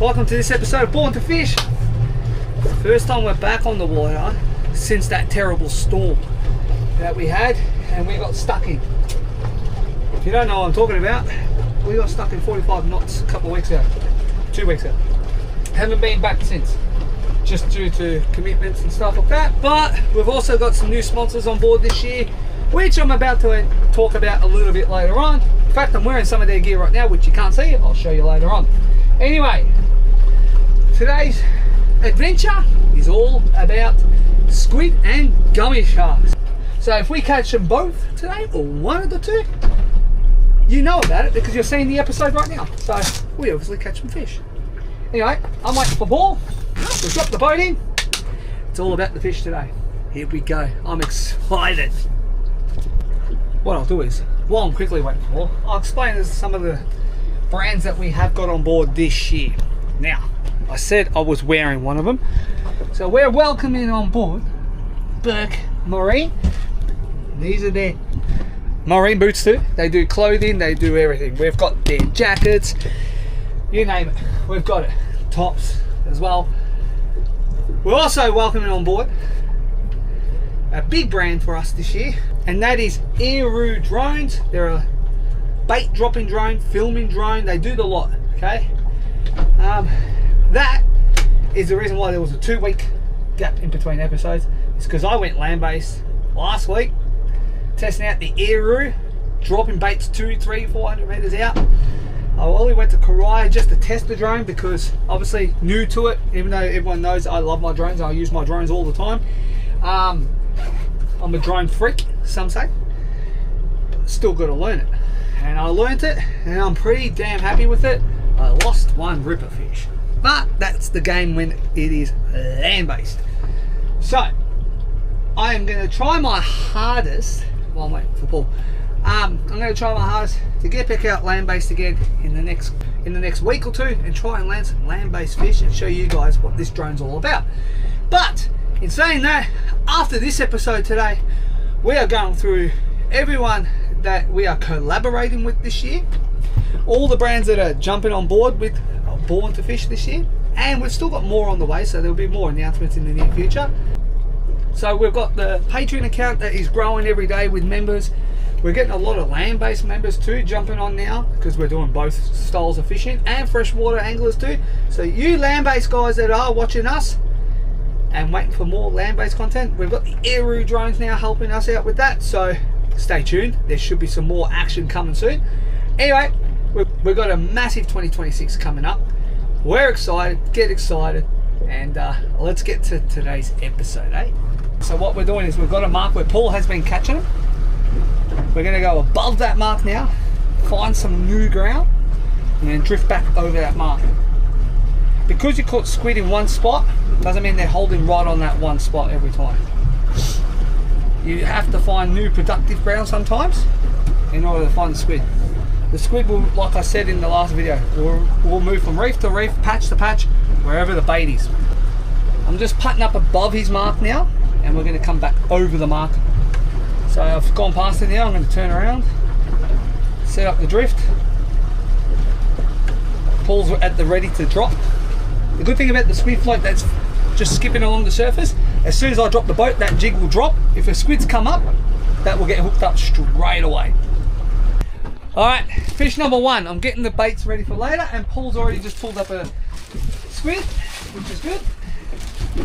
Welcome to this episode of Born to Fish. First time we're back on the water since that terrible storm that we had and we got stuck in. If you don't know what I'm talking about, we got stuck in 45 knots a couple of weeks ago, 2 weeks ago. Haven't been back since, just due to commitments and stuff like that. But we've also got some new sponsors on board this year, which I'm about to talk about a little bit later on. In fact, I'm wearing some of their gear right now, which you can't see. I'll show you later on. Anyway, today's adventure is all about squid and gummy sharks. So if we catch them both today, or one of the two, you know about it because you're seeing the episode right now. So we obviously catch some fish. Anyway, I'm waiting for Paul. We've dropped the boat in. It's all about the fish today. Here we go. I'm excited. What I'll do is, while I'm quickly waiting for Paul, I'll explain some of the brands that we have got on board this year. Now, I said I was wearing one of them. So we're welcoming on board Burke Marine. These are their marine boots too. They do clothing, they do everything. We've got their jackets, you name it, we've got it. Tops as well. We're also welcoming on board a big brand for us this year, and that is Eru drones. They're a bait dropping drone, filming drone, they do the lot, okay? That is the reason why there was a 2-week gap in between episodes. It's because I went land-based last week, testing out the Eru, dropping baits 200, 300, 400 meters out. I only went to Kauai just to test the drone because obviously new to it, even though everyone knows I love my drones, I use my drones all the time. I'm a drone freak, some say, but still got to learn it. And I learned it and I'm pretty damn happy with it. I lost one ripper fish, but that's the game when it is land-based. So I am going to try my hardest while I'm waiting for Paul. I'm going to try my hardest to get back out land-based again in the next week or two and try and land some land-based fish and show you guys what this drone's all about. But in saying that, after this episode today, we are going through everyone that we are collaborating with this year, all the brands that are jumping on board with Born to Fish this year, and we've still got more on the way, so there'll be more announcements in the near future. So we've got the Patreon account that is growing every day with members. We're getting a lot of land-based members too jumping on now because we're doing both styles of fishing, and freshwater anglers too. So you land-based guys that are watching us and waiting for more land-based content, we've got the Eru drones now helping us out with that, so stay tuned. There should be some more action coming soon. Anyway, we've got a massive 2026 coming up. We're excited, get excited, and let's get to today's episode, eh? So what we're doing is we've got a mark where Paul has been catching them. We're going to go above that mark now, find some new ground, and then drift back over that mark. Because you caught squid in one spot, doesn't mean they're holding right on that one spot every time. You have to find new productive ground sometimes in order to find the squid. The squid will, like I said in the last video, will move from reef to reef, patch to patch, wherever the bait is. I'm just putting up above his mark now, and we're going to come back over the mark. So I've gone past it now, I'm going to turn around, set up the drift. Paul's at the ready to drop. The good thing about the squid float that's just skipping along the surface, as soon as I drop the boat, that jig will drop. If a squid's come up, that will get hooked up straight away. Alright, fish number one. I'm getting the baits ready for later, and Paul's already just pulled up a squid, which is good.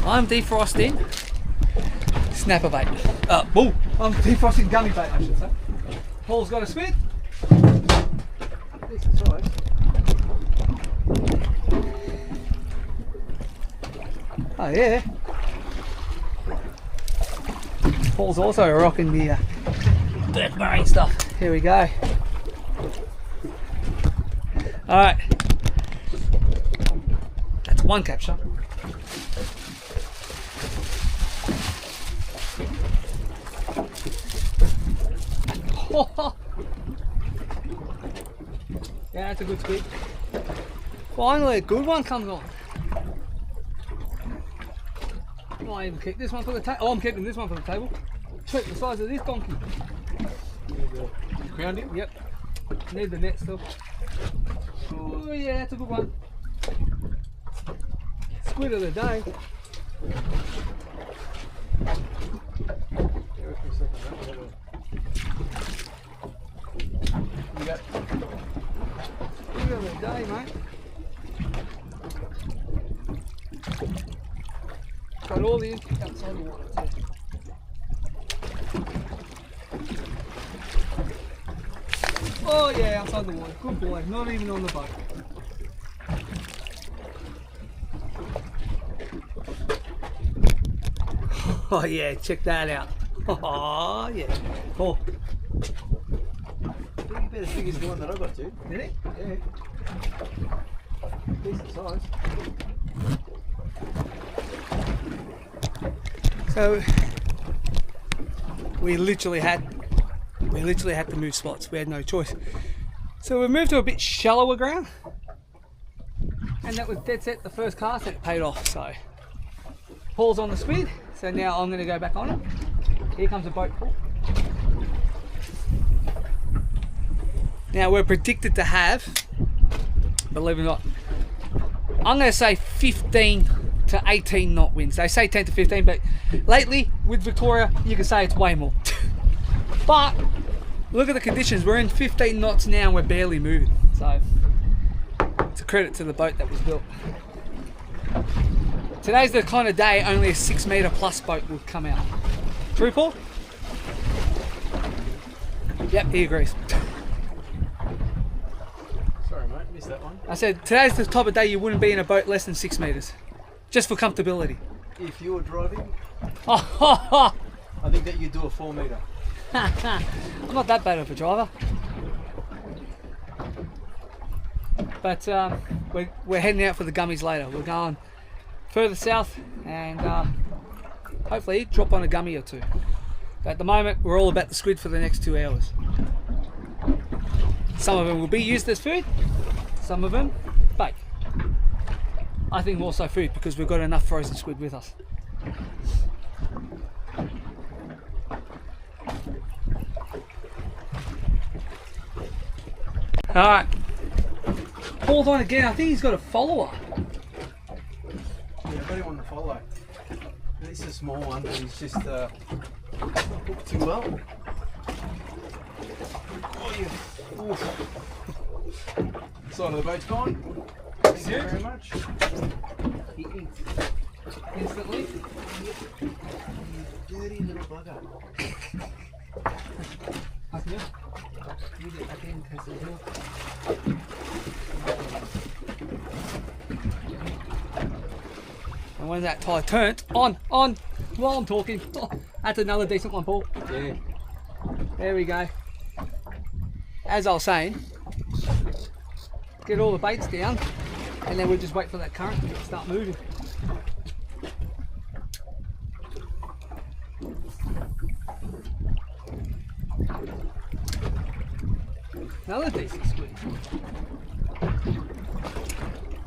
I'm defrosting snapper bait. I'm defrosting gummy bait, I should say. Paul's got a squid. Decent size. Oh yeah. Paul's also rocking the Burke Marine stuff. Here we go. Alright. That's one capture. Yeah, that's a good squid. Finally, a good one comes on. I might even keep this one for the table. Oh, I'm keeping this one for the table. Check the size of this donkey. Crowned it, yep. Need the net still. Oh yeah, that's a good one. squid of the day. You got Squid of the day, mate. Got all the insects outside the water too. Oh yeah, outside the water. Good boy. Not even on the boat. Oh yeah, check that out. Oh yeah. Oh. I think you better think it's the one that I got to. Did it? Yeah. Decent size. So we literally had to move spots. We had no choice. So we moved to a bit shallower ground, and that was dead set the first cast, and it paid off. So Paul's on the squid, so now I'm going to go back on it. Here comes a boat, Paul. Now we're predicted to have, believe it or not, I'm going to say 15 to 18 knot winds. They say 10 to 15, but lately with Victoria you can say it's way more. But look at the conditions. We're in 15 knots now and we're barely moving. So it's a credit to the boat that was built. Today's the kind of day only a 6 metre plus boat will come out. True, Paul? Yep, he agrees. Sorry mate, missed that one. I said today's the type of day you wouldn't be in a boat less than 6 metres. Just for comfortability. If you were driving, I I think that you'd do a 4 metre. I'm not that bad of a driver. But we're heading out for the gummies later. We're going further south and hopefully drop on a gummy or two. But at the moment we're all about the squid for the next 2 hours. Some of them will be used as food, some of them bait. I think more so food because we've got enough frozen squid with us. Alright, Paul's on again. I think he's got a follower. Yeah, I got him on the follow. This is a small one, but he's just not hooked too well. Oh yeah. Oof. Side of the boat's gone. Thank you very much. He eats instantly. You dirty little bugger. Up here. You get back in because of the hill. And when that tide turned, on, while I'm talking. Oh, that's another decent one, Paul. Yeah. There we go. As I was saying, get all the baits down and then we'll just wait for that current to start moving. Another decent squid.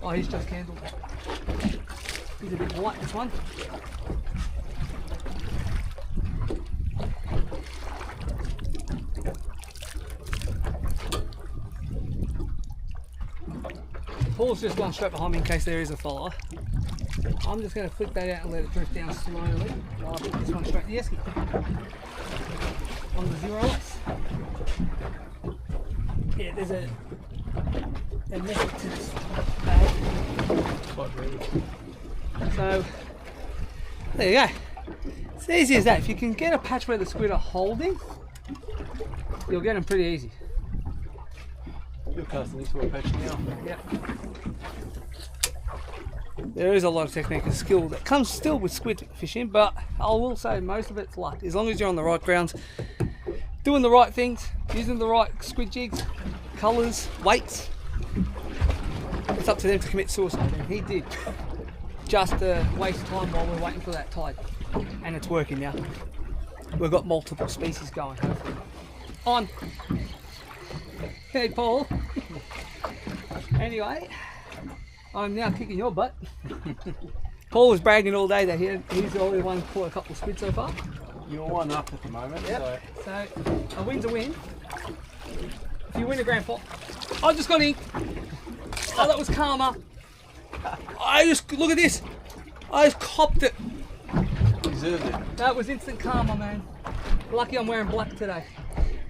Oh, he's just candled. He's a bit white, this one. Paul's just gone straight behind me in case there is a follower. I'm just going to flick that out and let it drift down slowly while I put this one straight in the esky on the 0x. Yeah, there's a method to this bag. Quite ready. So there you go. It's easy as that. If you can get a patch where the squid are holding, you'll get them pretty easy. You're casting this for a patch now. Yep. There is a lot of technique and skill that comes still with squid fishing, but I will say most of it's luck. As long as you're on the right grounds, doing the right things, using the right squid jigs, colours, weights, it's up to them to commit suicide. And he did. Just waste time while we're waiting for that tide. And it's working now. We've got multiple species going. On. Hey Paul. Anyway, I'm now kicking your butt. Paul was bragging all day that he's the only one caught a couple of squid so far. You're 1 up at the moment. Yep. So a win's a win. If you win a grand pot, I just got inked. Oh, that was karma. I just, look at this. I just copped it. Deserved it. That was instant karma, man. Lucky I'm wearing black today.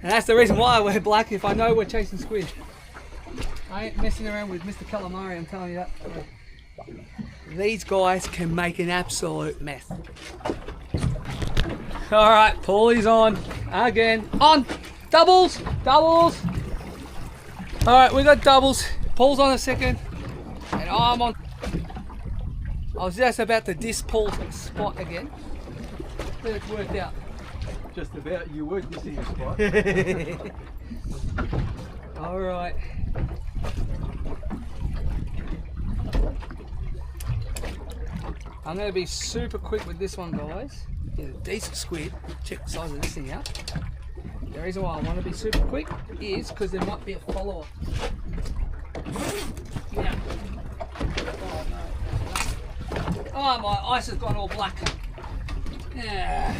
And that's the reason why I wear black, if I know we're chasing squid. I ain't messing around with Mr. Calamari, I'm telling you that. These guys can make an absolute mess. Alright, Paulie's on. Again. On! Doubles! Doubles! Alright, we got doubles. Paul's on a second. And I'm on. I was just about to diss Paul's spot again. But it's worked out. Just about, you were dissing a spot. Alright. I'm going to be super quick with this one, guys. It's a decent squid. Check the size of this thing out. The reason why I want to be super quick is because there might be a follower. Yeah. Oh, my ice has gone all black. Yeah.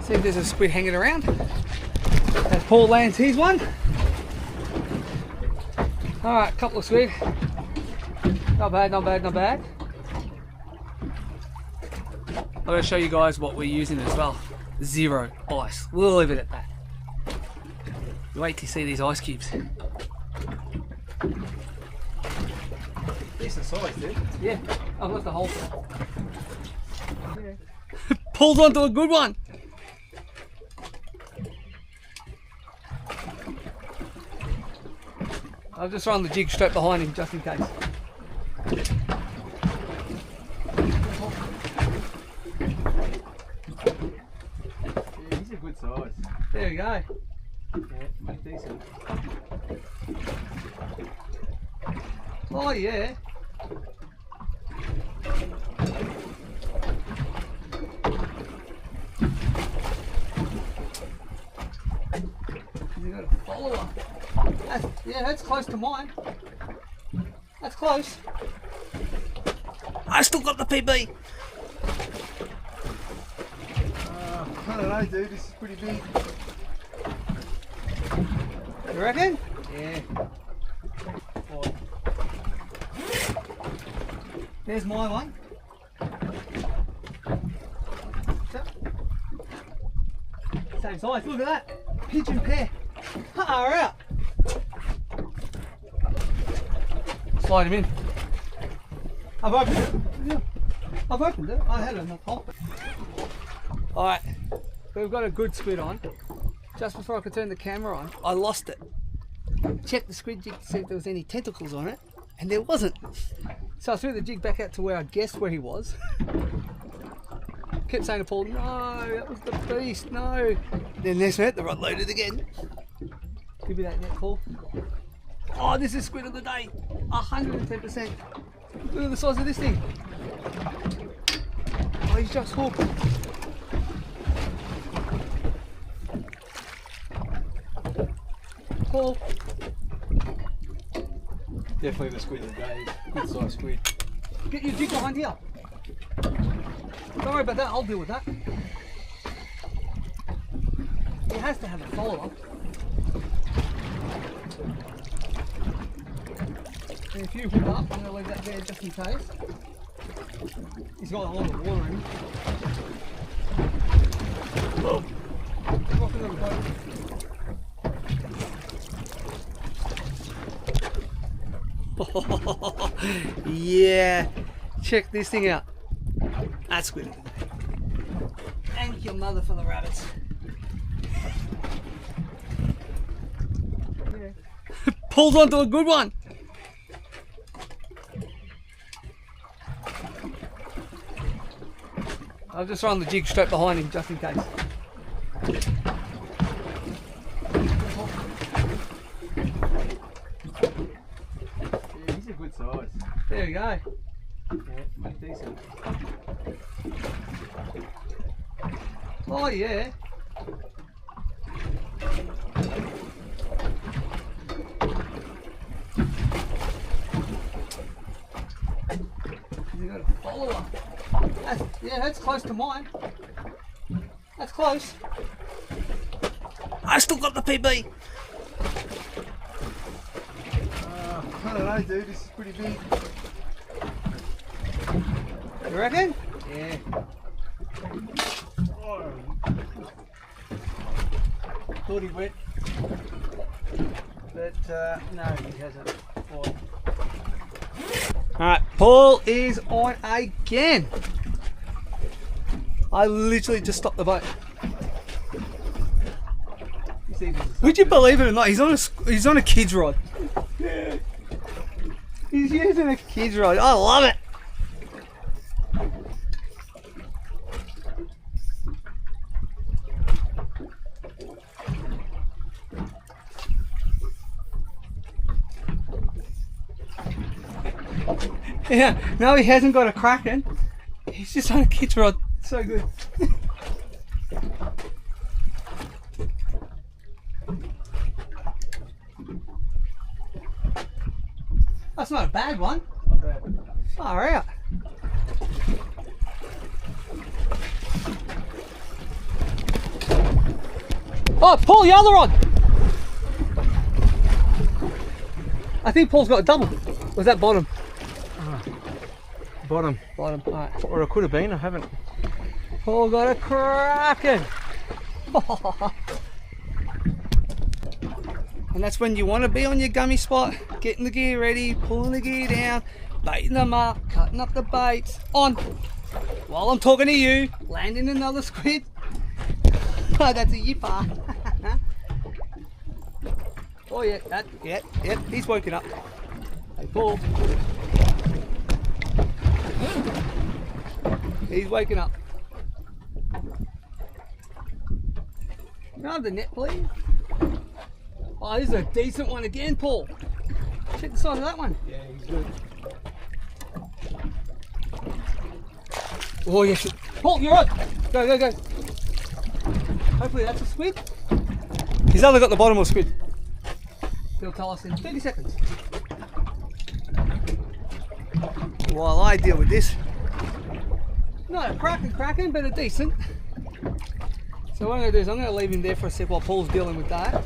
See if there's a squid hanging around. As Paul lands his one. Alright, couple of squid. Not bad, not bad, not bad. I'm going to show you guys what we're using as well. 0 ice. We'll leave it at that. Wait to see these ice cubes. Decent size, dude. Yeah, I've left a hole for it. Yeah. Pulls onto a good one. I'll just run the jig straight behind him just in case. Yeah, he's a good size. There we go. Yeah, decent. Oh yeah. You got a follower. That's close to mine. That's close. I still got the PB. I don't know, dude. This is pretty big. You reckon? Yeah. Oh. There's my one. Same size. Look at that. Pigeon pair. Far out. Slide him in. I've opened it. Yeah. I've opened it. I had it in the top. Alright. We've got a good squid on. Just before I could turn the camera on, I lost it. Checked the squid jig to see if there was any tentacles on it, and there wasn't. So I threw the jig back out to where I guessed where he was. Kept saying to Paul, no, that was the beast, no. Then next minute, the rod loaded again. Give me that net, Paul. Oh, this is squid of the day. 110%. Look at the size of this thing. Oh, he's just hooked. Paul. Definitely the squid of the day. Good size squid. Get your jig behind here. Don't worry about that, I'll deal with that. He has to have a follow-up. And if you hook up, I'm going to leave that there just in case. He's got a lot of water in him. Oh. Rocking on the boat. Yeah, check this thing out. That's squid. Thank your mother for the rabbits. Yeah. Pulls onto a good one. I'll just run the jig straight behind him just in case. Good size. There we go. Yeah, decent. Oh yeah. You got a follower. That's close to mine. That's close. I still got the PB. I don't know, dude. This is pretty big. You reckon? Yeah. Oh. Thought he went, but no, he hasn't. Oh. Alright, Paul is on again. I literally just stopped the boat. Would you believe it or not? He's on a kid's rod. He's using a kid's rod. I love it. Yeah, no, he hasn't got a kraken. He's just on a kid's rod. So good. That's not a bad one. Not bad. Far out. Oh, Paul, the other rod. I think Paul's got a double. Was that bottom? Bottom. Bottom. Alright. Or it could have been. I haven't. Paul got a kraken. And that's when you want to be on your gummy spot, getting the gear ready, pulling the gear down, baiting them up, cutting up the baits, on. While I'm talking to you, landing another squid. Oh, that's a yipper. Oh yeah, yep, he's woken up. Hey Paul. He's waking up. Grab the net, please. Oh, this is a decent one again, Paul. Check the side of that one. Yeah, he's good. Oh, yes. Paul, you're on. Go, go, go. Hopefully that's a squid. He's only got the bottom of a squid. He'll tell us in 30 seconds. While I deal with this. Not a cracking, but a decent. So what I'm going to do is I'm going to leave him there for a sec while Paul's dealing with that.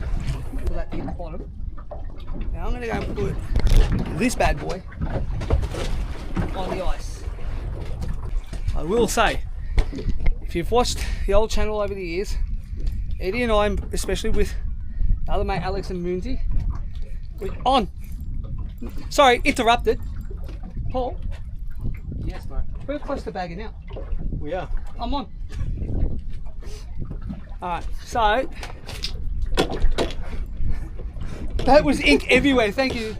For that to hit the bottom. Now I'm going to go and put this bad boy on the ice. I will say, if you've watched the old channel over the years, Eddie and I, especially with the other mate Alex and Moonsy, we're on. Sorry, interrupted. Paul? Yes, mate. We're close to bagging out. We are. I'm on. Alright, so that was ink everywhere, thank you.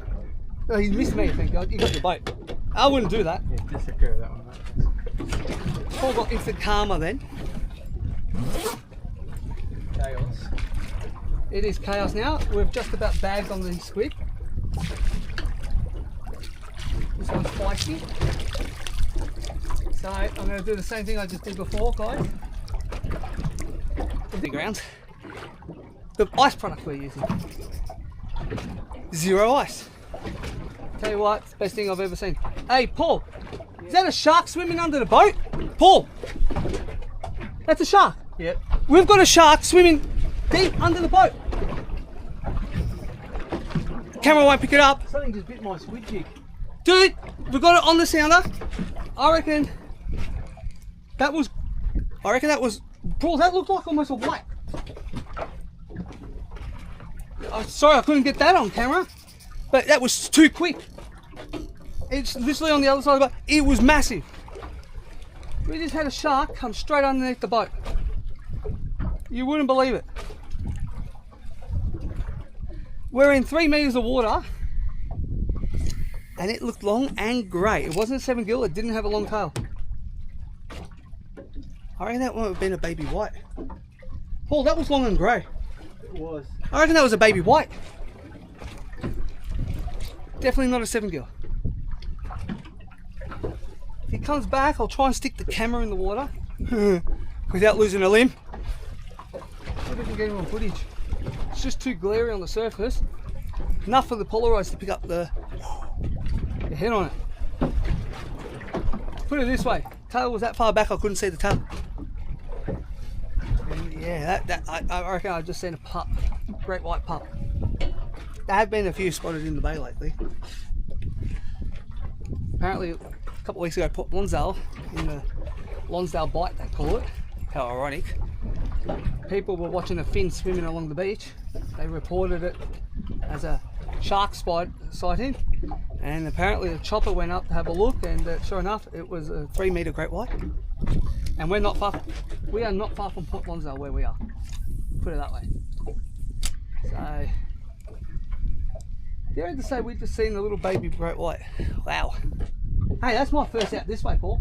Oh, you missed me, thank God. You got the boat. I wouldn't do that. Yeah, just take care of that one, mate. Paul got instant karma then. Chaos. It is chaos now. We've just about bagged on the squid. This one's spicy. So I'm going to do the same thing I just did before, guys. The ground. The ice product we're using. Zero ice. Tell you what, it's the best thing I've ever seen. Hey, Paul, is that a shark swimming under the boat? Paul, that's a shark. Yep. We've got a shark swimming deep under the boat. Camera won't pick it up. Something just bit my squid jig. Dude, we got it on the sounder. I reckon that was, Paul, that looked like almost a white. Sorry, I couldn't get that on camera, but that was too quick. It's literally on the other side of the boat. It was massive. We just had a shark come straight underneath the boat. You wouldn't believe it. We're in 3 meters of water, and it looked long and grey. It wasn't a 7 gill, it didn't have a long tail. I reckon that might have been a baby white. Paul, that was long and grey. It was. I reckon that was a baby white. Definitely not a 7 gill. If he comes back, I'll try and stick the camera in the water without losing a limb. See if we can get him on footage. It's just too glary on the surface. Enough for the Polaroids to pick up the head on it. Put it this way, tail was that far back I couldn't see the tail. And yeah, I reckon I just seen a pup, great white pup. there have been a few spotted in the bay lately. Apparently, a couple of weeks ago, Port Lonsdale, in the Lonsdale Bight, they call it. How ironic. People were watching a fin swimming along the beach. They reported it as a shark sighting, and apparently the chopper went up to have a look, and sure enough, it was a 3-metre great white. And we are not far from Port Lonsdale where we are. Put it that way. So, you had to say we just seen a little baby great white. Wow. Hey, that's my first out this way, Paul.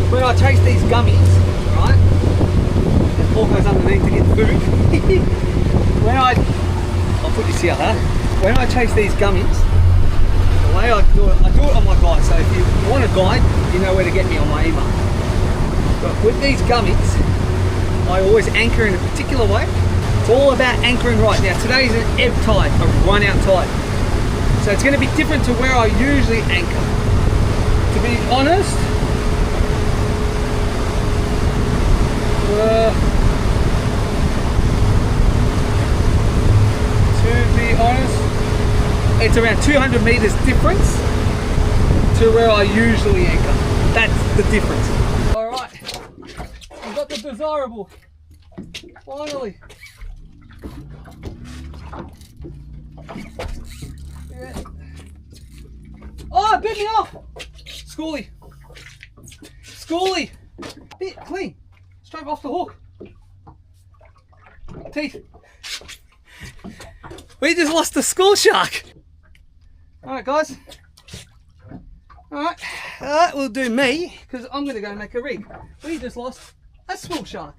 When I taste these gummies, right, and Paul goes underneath to get food. I'll put this here, huh? When I taste these gummies, the way I do it on my guide. So if you want a guide, you know where to get me on my email. But with these gummies, I always anchor in a particular way. It's all about anchoring right. Now today's an ebb tide, a run out tide. So it's going to be different to where I usually anchor. To be honest, it's around 200 meters difference to where I usually anchor. That's the difference. All right, I've got the desirable. Finally. Yeah. Oh, it bit me off. Schoolie. Bit clean. Straight off the hook. Teeth. We just lost the school shark. Alright guys. Alright, that will do me, because I'm going to go make a rig. We just lost a school shark.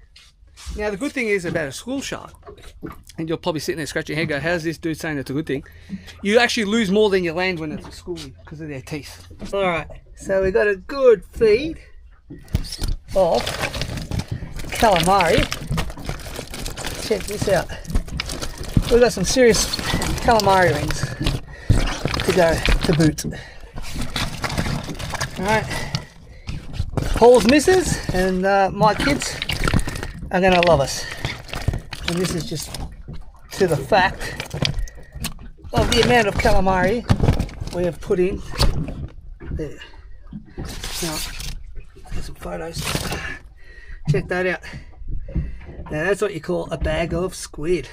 Now the good thing is about a school shark, and you're probably sitting there scratching your head going, how's this dude saying it's a good thing? You actually lose more than you land when it's a schoolie because of their teeth. Alright, so we got a good feed of calamari. Check this out. We've got some serious calamari rings to go to boot. Alright, Paul's missus and my kids are going to love us. And this is just to the fact of the amount of calamari we have put in there. Now, there's some photos. Check that out. Now that's what you call a bag of squid.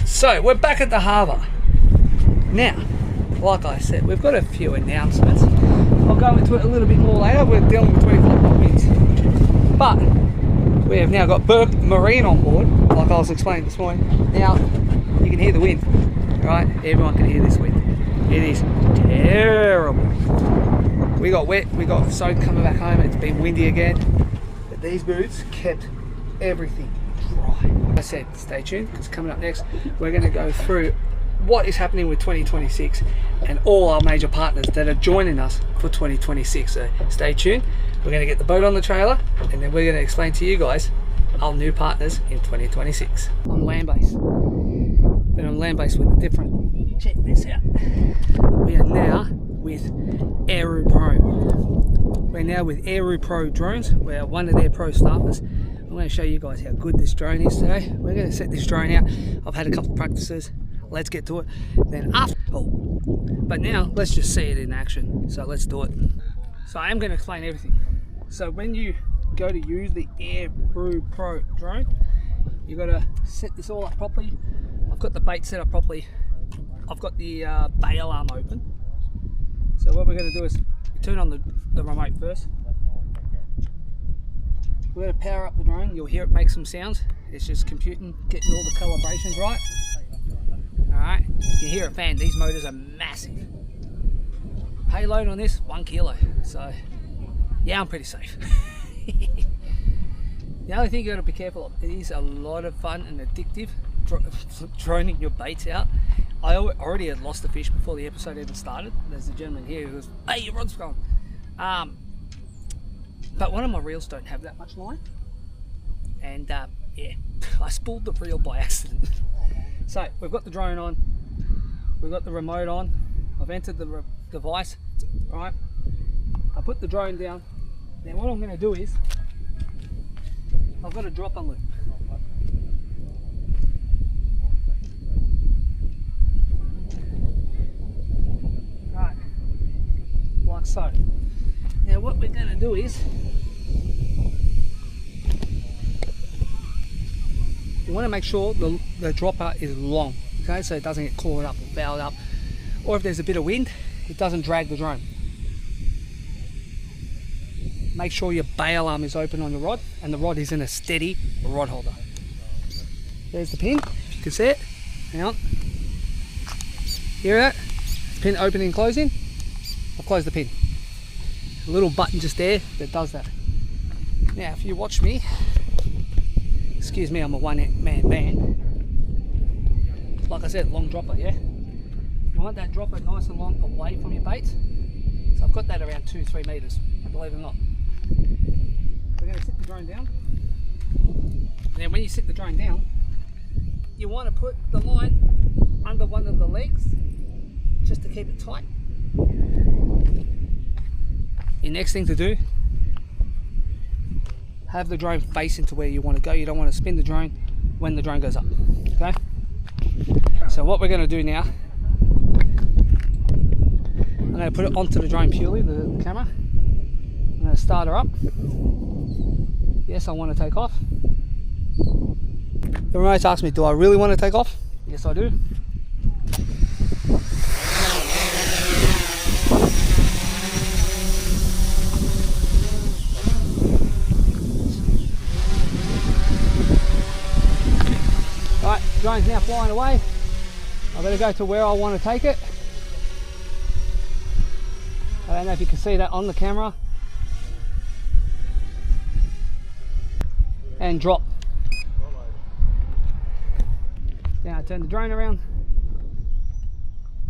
So we're back at the harbour. Now, like I said, we've got a few announcements. I'll go into it a little bit more later. We're dealing with 25 knot winds. But we have now got Burke Marine on board, like I was explaining this morning. Now, you can hear the wind, right? Everyone can hear this wind. It is terrible. We got wet, we got soaked coming back home. It's been windy again. But these boots kept everything dry. I said stay tuned, because coming up next we're going to go through what is happening with 2026 and all our major partners that are joining us for 2026. So stay tuned. We're going to get the boat on the trailer, and then we're going to explain to you guys our new partners in 2026. On land base. Been on land base with a different. Check this out. We are now with Aero Pro. We're now with Aero Pro drones. We're one of their pro staffers. I'm going to show you guys how good this drone is today. We're going to set this drone out. I've had a couple of practices. Let's get to it. Then after, but now let's just see it in action. So let's do it. So I am going to explain everything. So when you go to use the Aero Pro drone, you got to set this all up properly. I've got the bait set up properly. I've got the bail arm open. So what we're going to do is turn on the remote first. we're going to power up the drone. You'll hear it make some sounds. It's just computing, getting all the calibrations right. Alright, you can hear it fan. These motors are massive. Payload on this, 1 kilo. So, yeah, I'm pretty safe. The only thing you got to be careful of, it is a lot of fun and addictive, droning your baits out. I already had lost the fish before the episode even started. There's a gentleman here who goes, "Hey, your rod's gone." But one of my reels don't have that much line. And yeah, I spooled the reel by accident. So we've got the drone on, we've got the remote on, I've entered the device, right? I put the drone down. Now what I'm going to do is, I've got a drop on loop. Right, like so. Now what we're going to do is, you want to make sure the dropper is long, okay, so it doesn't get caught up or fouled up, or if there's a bit of wind, it doesn't drag the drone. Make sure your bail arm is open on your rod and the rod is in a steady rod holder. There's the pin, if you can see it. Hang on. Hear that? Pin opening and closing. I've closed the pin. A little button just there that does that. Now if you watch me, excuse me, I'm a one-man band. Like I said, long dropper, yeah? You want that dropper nice and long away from your baits. So I've got that around 2-3 meters, believe it or not. We're going to sit the drone down. And then when you sit the drone down, you want to put the line under one of the legs just to keep it tight. Your next thing to do, have the drone face into where you want to go. You don't want to spin the drone when the drone goes up, okay? So what we're going to do now, I'm going to put it onto the drone purely, the camera. I'm going to start her up. Yes, I want to take off. The remote asks me, do I really want to take off? Yes, I do. Alright, drone's now flying away. I'm going to go to where I want to take it. I don't know if you can see that on the camera. And drop. Now I turn the drone around.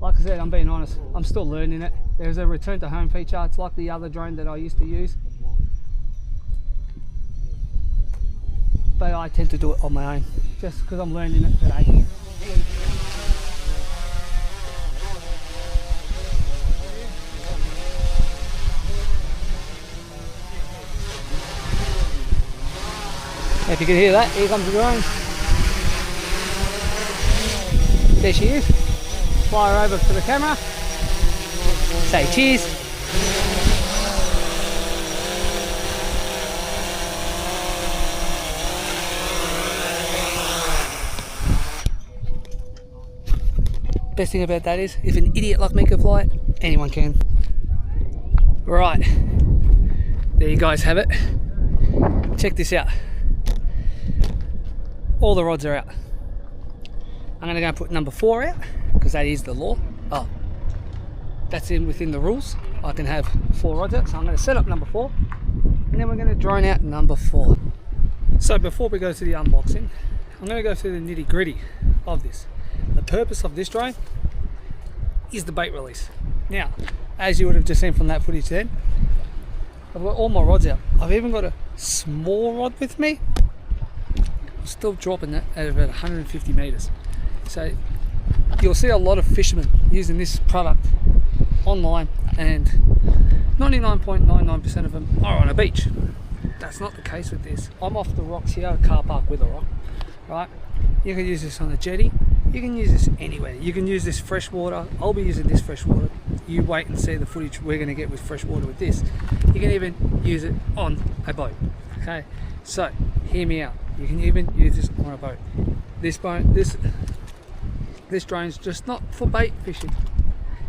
Like I said, I'm being honest, I'm still learning it. There's a return to home feature. It's like the other drone that I used to use. But I tend to do it on my own, just because I'm learning it today. If you can hear that, here comes the drone. There she is. Fly her over to the camera. Say cheers. Best thing about that is, if an idiot like me can fly it, anyone can. Right, there you guys have it. Check this out. All the rods are out. I'm going to go and put number 4 out, because that is the law. Oh, that's within the rules. I can have 4 rods out, so I'm going to set up number 4, and then we're going to drone out number 4. So before we go to the unboxing, I'm going to go through the nitty gritty of this. The purpose of this drone is the bait release. Now, as you would have just seen from that footage then, I've got all my rods out. I've even got a small rod with me. I'm still dropping that at about 150 meters. So you'll see a lot of fishermen using this product online, and 99.99% of them are on a beach. That's not the case with this. I'm off the rocks here, a car park with a rock, right? You can use this on a jetty. You can use this anywhere. You can use this freshwater. I'll be using this freshwater. You wait and see the footage we're going to get with freshwater with this. You can even use it on a boat. Okay, so hear me out. You can even use this on a boat. This drone is just not for bait fishing.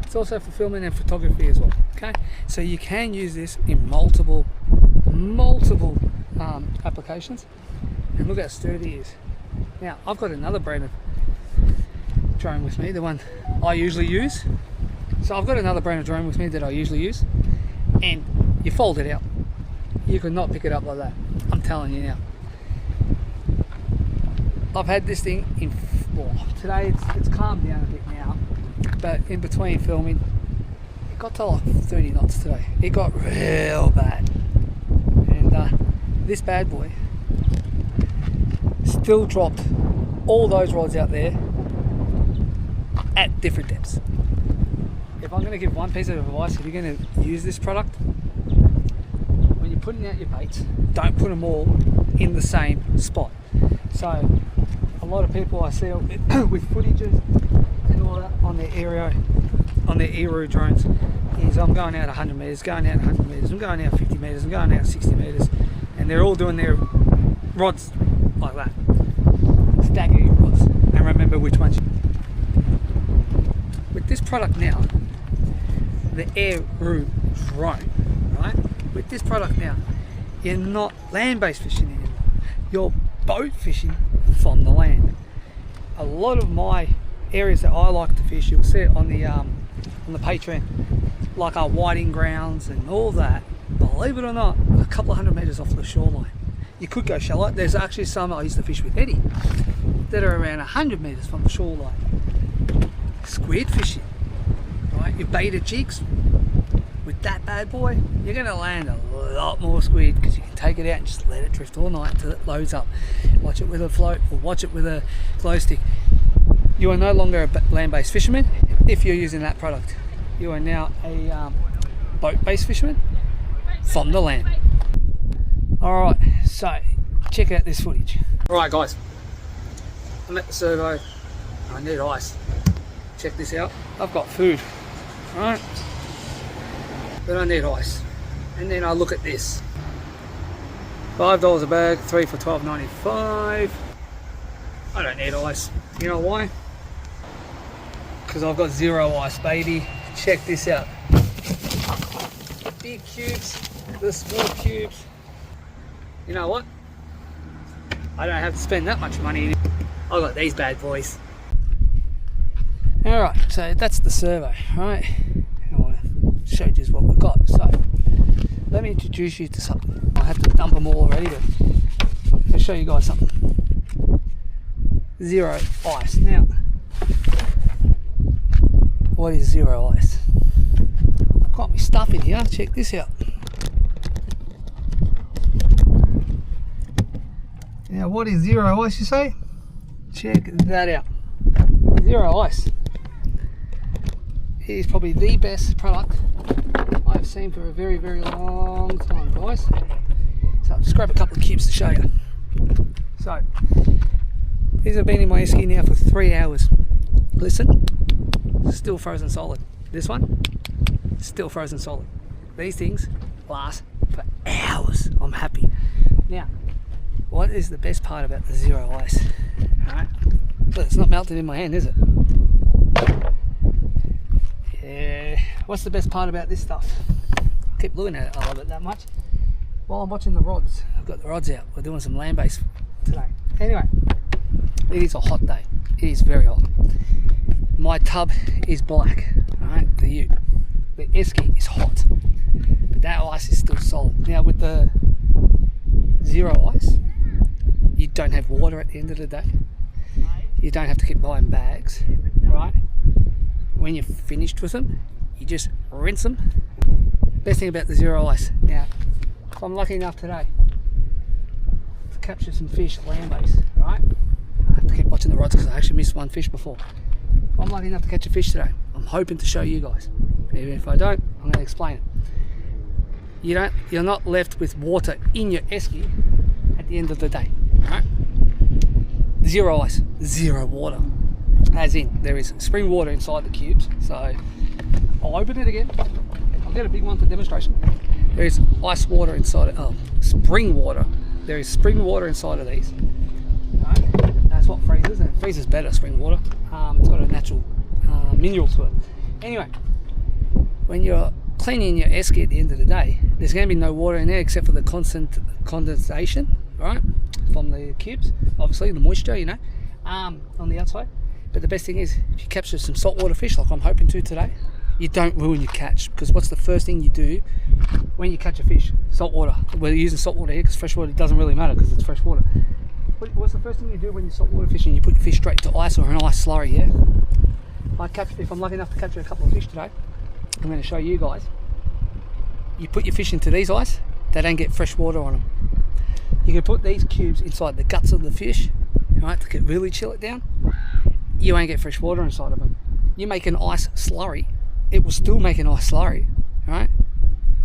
It's also for filming and photography as well. Okay, so you can use this in multiple applications, and look how sturdy he is. Now I've got another brand of drone with me, the one I usually use. So I've got another brand of drone with me that I usually use, and you fold it out. You could not pick it up like that. I'm telling you now. I've had this thing in, well, today it's calmed down a bit now, but in between filming, it got to like 30 knots today. It got real bad. And this bad boy still dropped all those rods out there at different depths. If I'm going to give one piece of advice, if you're going to use this product, when you're putting out your baits, don't put them all in the same spot. So a lot of people I see with footages and all that on their Eru drones is I'm going out 100 metres, going out 100 metres, I'm going out 50 metres, I'm going out 60 metres, and they're all doing their rods like that. Stagger your rods and remember which ones. With this product now, the Eru drone, right? With this product now, you're not land-based fishing anymore. You're boat fishing from the land. A lot of my areas that I like to fish, you'll see it on the Patreon, like our whiting grounds and all that. Believe it or not, a couple of 100 metres off the shoreline. You could go shallow. There's actually some I used to fish with Eddie that are around 100 metres from the shoreline. Squid fishing, right? Your baited jigs with that bad boy, you're going to land a lot more squid because you can take it out and just let it drift all night until it loads up. Watch it with a float or watch it with a glow stick. You are no longer a land-based fisherman if you're using that product. You are now a boat-based fisherman from the land. Alright, so check out this footage. Alright guys, I'm at the servo. I need ice. Check this out. I've got food, right? But I need ice. And then I look at this. $5 a bag, 3 for $12.95. I don't need ice. You know why? Because I've got zero ice, baby. Check this out. The big cubes, the small cubes. You know what? I don't have to spend that much money. I've got these bad boys. Alright, so that's the servo, right? I showed you what we've got. So let me introduce you to something. I have to dump them all already, but I'll show you guys something. Zero ice. Now, what is zero ice? I've got my stuff in here. Check this out. Now, what is zero ice, you say? Check that out. Zero ice. It is probably the best product I've seen for a very, very long time, guys. So I'll just grab a couple of cubes to show you. So, these have been in my esky now for 3 hours. Listen, still frozen solid. This one, still frozen solid. These things last for hours. I'm happy. Now, what is the best part about the zero ice? Alright, but it's not melted in my hand, is it? Yeah. What's the best part about this stuff? I keep looking at it, I love it that much. While I'm watching the rods, I've got the rods out. We're doing some land-based today. Anyway, it is a hot day. It is very hot. My tub is black, alright, the esky is hot. But that ice is still solid. Now with the zero ice, you don't have water at the end of the day. You don't have to keep buying bags, right? When you're finished with them, you just rinse them. Best thing about the zero ice. Now, if I'm lucky enough today to capture some fish land-based, right? I have to keep watching the rods because I actually missed one fish before. If I'm lucky enough to catch a fish today, I'm hoping to show you guys. Even if I don't, I'm going to explain it. You're not left with water in your esky at the end of the day, right? Zero ice, zero water. As in, there is spring water inside the cubes. So I'll open it again. I'll get a big one for demonstration. There is ice water inside it. Oh, spring water. There is spring water inside of these. Right? That's what freezes, and it freezes better, spring water. It's got a natural mineral to it. Anyway, when you're cleaning your esky at the end of the day, there's going to be no water in there except for the constant condensation, right, from the cubes, obviously the moisture, you know, on the outside. But the best thing is, if you capture some saltwater fish like I'm hoping to today, you don't ruin your catch, because what's the first thing you do when you catch a fish? Saltwater. We're using saltwater here because freshwater doesn't really matter because it's fresh water. What's the first thing you do when you're saltwater fishing? You put your fish straight to ice or an ice slurry, yeah? If I'm lucky enough to capture a couple of fish today, I'm going to show you guys. You put your fish into these ice, they don't get fresh water on them. You can put these cubes inside the guts of the fish, right, to really chill it down. You won't get fresh water inside of them. You make an ice slurry, it will still make an ice slurry, right?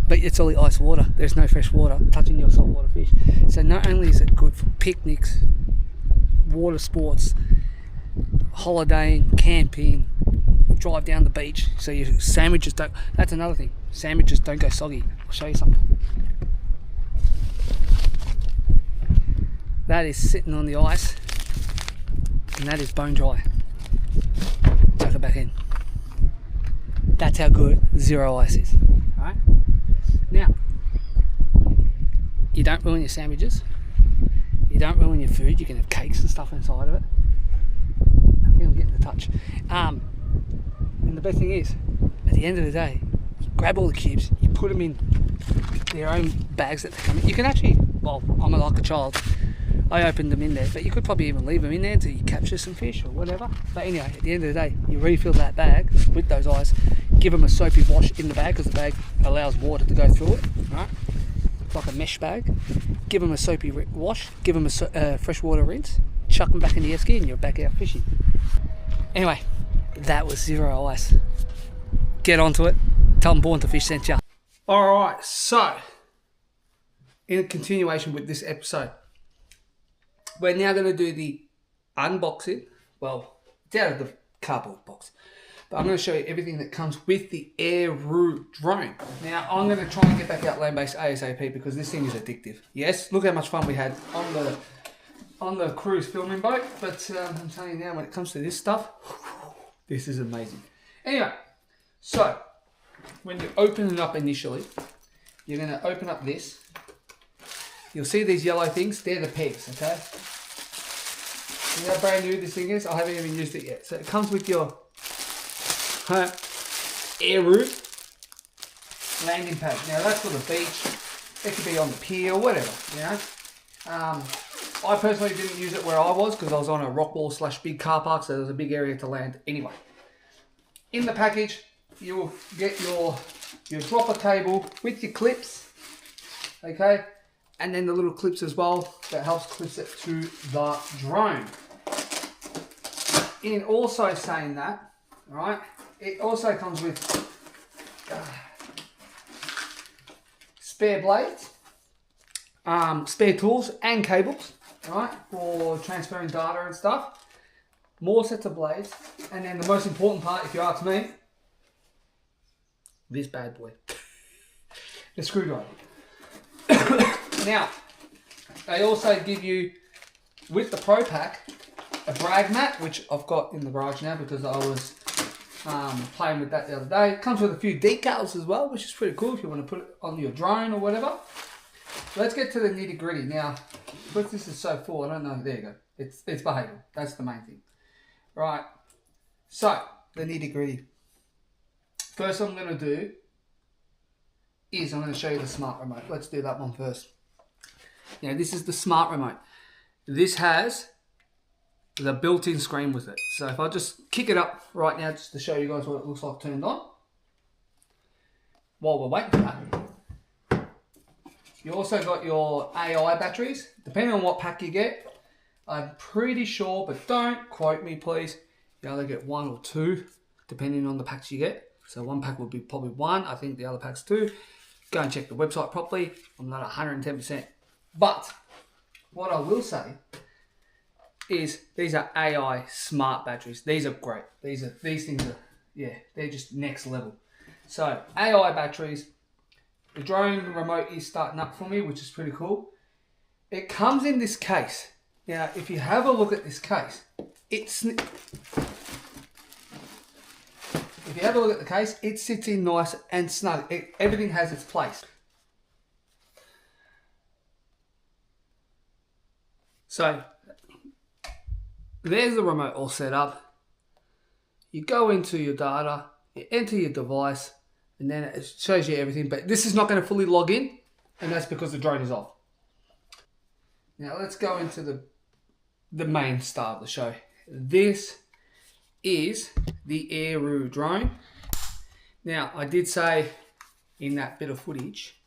But it's only ice water. There's no fresh water touching your saltwater fish. So not only is it good for picnics, water sports, holidaying, camping, drive down the beach, so your sandwiches don't, that's another thing, sandwiches don't go soggy. I'll show you something. That is sitting on the ice, and that is bone dry. Chuck it back in. That's how good zero ice is. Alright? Now, you don't ruin your sandwiches, you don't ruin your food. You can have cakes and stuff inside of it. I think I'm getting the touch. And the best thing is, at the end of the day, you grab all the cubes, you put them in their own bags that they come in. You can actually, well, I'm like a child, I opened them in there, but you could probably even leave them in there until you capture some fish or whatever. But anyway, at the end of the day, you refill that bag with those eyes, give them a soapy wash in the bag, because the bag allows water to go through it, right? It's like a mesh bag. Give them a soapy wash, give them a freshwater rinse, chuck them back in the esky, and you're back out fishing. Anyway, that was zero ice. Get onto it. Tell them Born to Fish sent you. Alright, so in continuation with this episode, we're now going to do the unboxing. Well, it's out of the cardboard box, but I'm going to show you everything that comes with the Airoo drone. Now, I'm going to try and get back out land-based ASAP because this thing is addictive. Yes, look how much fun we had on the cruise filming boat, but I'm telling you now, when it comes to this stuff, this is amazing. Anyway, so when you open it up initially, you're going to open up this. You'll see these yellow things, they're the pegs, okay? You know how brand new this thing is? I haven't even used it yet. So it comes with your Airoo landing pad. Now that's for the beach. It could be on the pier or whatever, you know? I personally didn't use it where I was because I was on a rock wall / big car park, so there was a big area to land anyway. In the package, you will get your dropper cable with your clips, okay? And then the little clips as well that helps clip it to the drone. In also saying that, right, it also comes with spare blades, spare tools and cables, right, for transferring data and stuff. More sets of blades, and then the most important part, if you ask me, this bad boy, the screwdriver. Now, they also give you, with the Pro Pack, a brag mat, which I've got in the garage now because I was playing with that the other day. It comes with a few decals as well, which is pretty cool if you want to put it on your drone or whatever. So let's get to the nitty gritty. Now, because this is so full, I don't know, there you go. It's behaving, that's the main thing. Right, so, the nitty gritty. First I'm going to do is I'm going to show you the smart remote. Let's do that one first. Now, this is the smart remote. This has the built-in screen with it. So if I just kick it up right now just to show you guys what it looks like turned on, while we're waiting for that, you also got your AI batteries. Depending on what pack you get, I'm pretty sure, but don't quote me please, you either get 1 or 2, depending on the packs you get. So one pack will be probably 1, I think the other pack's 2. Go and check the website properly. I'm not 110%. But what I will say is these are AI smart batteries. These are great. These things are, yeah, they're just next level. So AI batteries. The drone remote is starting up for me, which is pretty cool. It comes in this case. Now, if you have a look at this case, it if you have a look at the case, it sits in nice and snug. Everything has its place. So, there's the remote all set up. You go into your data, you enter your device, and then it shows you everything. But this is not going to fully log in, and that's because the drone is off. Now let's go into the main star of the show. This is the Airoo drone. Now, I did say in that bit of footage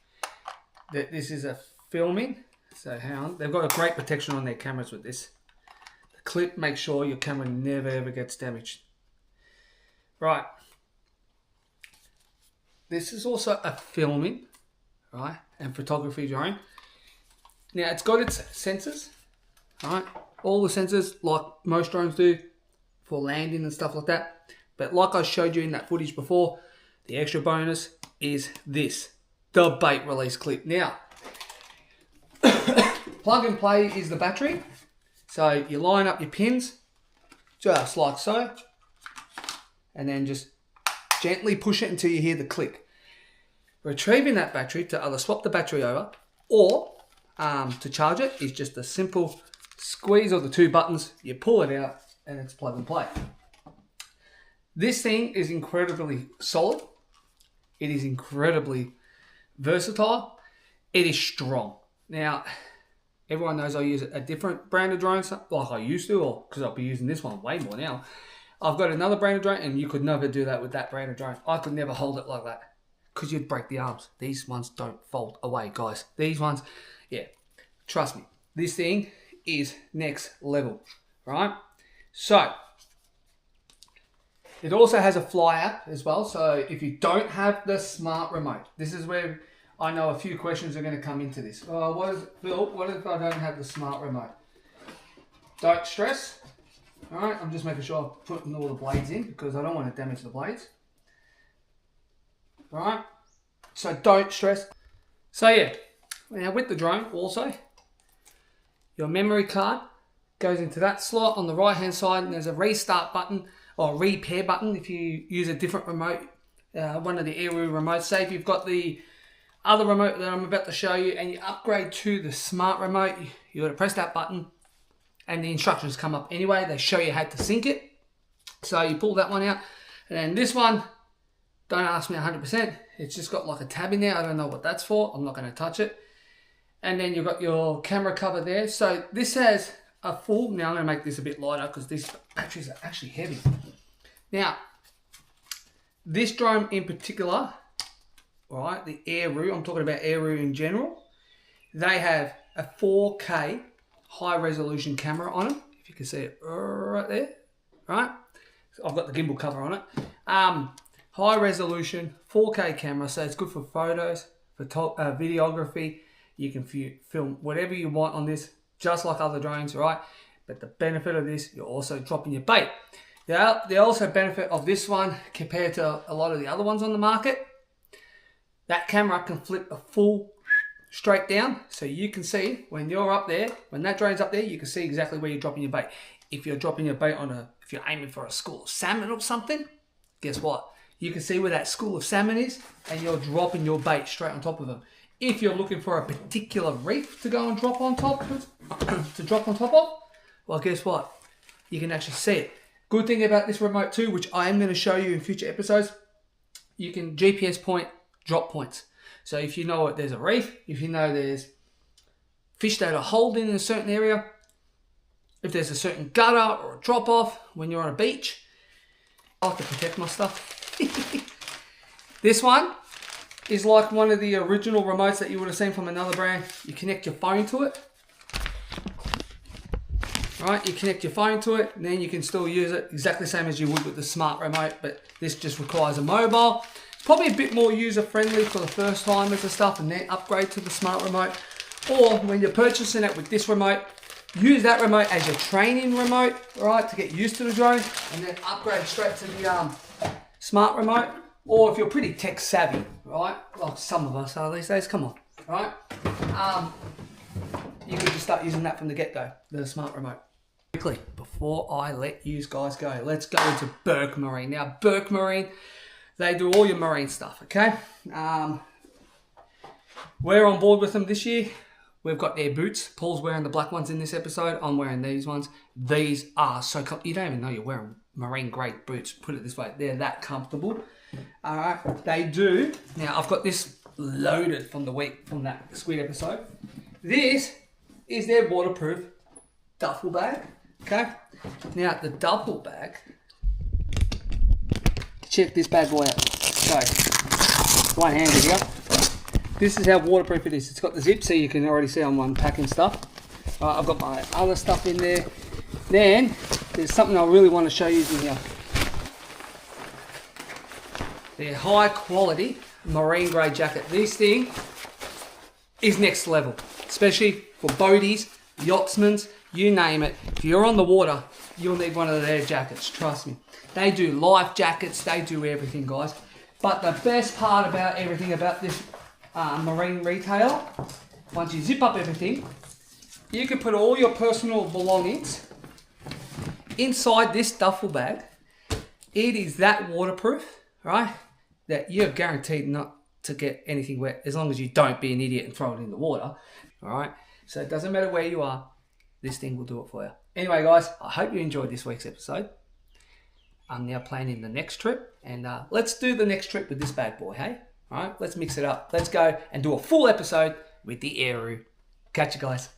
that this is a filming. So hang on, they've got a great protection on their cameras with this. The clip makes sure your camera never ever gets damaged. Right. This is also a filming, right, and photography drone. Now it's got its sensors, right? All the sensors like most drones do for landing and stuff like that. But like I showed you in that footage before, the extra bonus is this, the bait release clip. Now, plug and play is the battery. So you line up your pins, just like so, and then just gently push it until you hear the click. Retrieving that battery to either swap the battery over or to charge it is just a simple squeeze of the two buttons, you pull it out, and it's plug and play. This thing is incredibly solid. It is incredibly versatile. It is strong. Now, everyone knows I use a different brand of drones like I used to, or because I'll be using this one way more now. I've got another brand of drone, and you could never do that with that brand of drone. I could never hold it like that because you'd break the arms. These ones don't fold away, guys. These ones, yeah, trust me, this thing is next level, right? So, it also has a fly app as well. So if you don't have the smart remote, this is where I know a few questions are going to come into this. Oh, what if I don't have the smart remote? Don't stress. All right, I'm just making sure I'm putting all the blades in because I don't want to damage the blades. All right, so don't stress. So yeah, now with the drone also, your memory card goes into that slot on the right hand side, and there's a restart button or repair button if you use a different remote, one of the Airoo remotes. Say if you've got the other remote that I'm about to show you and you upgrade to the smart remote, you got to press that button and the instructions come up anyway. They show you how to sync it. So you pull that one out, and then this one, don't ask me 100%. It's just got like a tab in there. I don't know what that's for. I'm not going to touch it. And then you've got your camera cover there. So this has a full, now I'm going to make this a bit lighter because these batteries are actually heavy. Now, this drone in particular, all right, the Airoo, I'm talking about Airoo in general, they have a 4K high resolution camera on them. If you can see it right there, right? So I've got the gimbal cover on it. High resolution 4K camera, so it's good for photos, for videography. You can film whatever you want on this, just like other drones, right? But the benefit of this, you're also dropping your bait. The also benefit of this one compared to a lot of the other ones on the market, that camera can flip a full straight down, so you can see when you're up there, when that drone's up there, you can see exactly where you're dropping your bait. If you're dropping your bait if you're aiming for a school of salmon or something, guess what? You can see where that school of salmon is, and you're dropping your bait straight on top of them. If you're looking for a particular reef to go and drop on top of, well, guess what? You can actually see it. Good thing about this remote too, which I am going to show you in future episodes, you can GPS point drop points. So if you know there's a reef, if you know there's fish that are holding in a certain area, if there's a certain gutter or a drop off when you're on a beach, I like to protect my stuff. This one is like one of the original remotes that you would have seen from another brand. You connect your phone to it. Right, you connect your phone to it, and then you can still use it exactly the same as you would with the smart remote, but this just requires a mobile. It's probably a bit more user-friendly for the first timers and stuff, and then upgrade to the smart remote. Or when you're purchasing it with this remote, use that remote as your training remote, right, to get used to the drone, and then upgrade straight to the smart remote. Or if you're pretty tech savvy, right, like some of us are these days, come on, right, you can just start using that from the get-go, the smart remote. Quickly, before I let you guys go. Let's go into Burke Marine. Now, Burke Marine, they do all your marine stuff, okay? We're on board with them this year. We've got their boots. Paul's wearing the black ones in this episode. I'm wearing these ones. These are so comfortable. You don't even know you're wearing marine grade boots. Put it this way. They're that comfortable. All right. They do. Now, I've got this loaded from the week, from that Squid episode. This is their waterproof duffel bag. Okay. Now, the duffel bag. Check this bad boy out. So, one-handed here. This is how waterproof it is. It's got the zip, so you can already see I'm unpacking stuff. I've got my other stuff in there. Then, there's something I really want to show you in here. They're high quality marine grade jacket. This thing is next level, especially for boaties, yachtsmen, you name it. If you're on the water, you'll need one of their jackets, trust me. They do life jackets, they do everything, guys. But the best part about everything about this marine retailer, once you zip up everything, you can put all your personal belongings inside this duffel bag. It is that waterproof, right, that you're guaranteed not to get anything wet, as long as you don't be an idiot and throw it in the water. All right, so it doesn't matter where you are, this thing will do it for you. Anyway, guys, I hope you enjoyed this week's episode. I'm now planning the next trip, and let's do the next trip with this bad boy, hey? All right, let's mix it up. Let's go and do a full episode with the Eru. Catch you guys.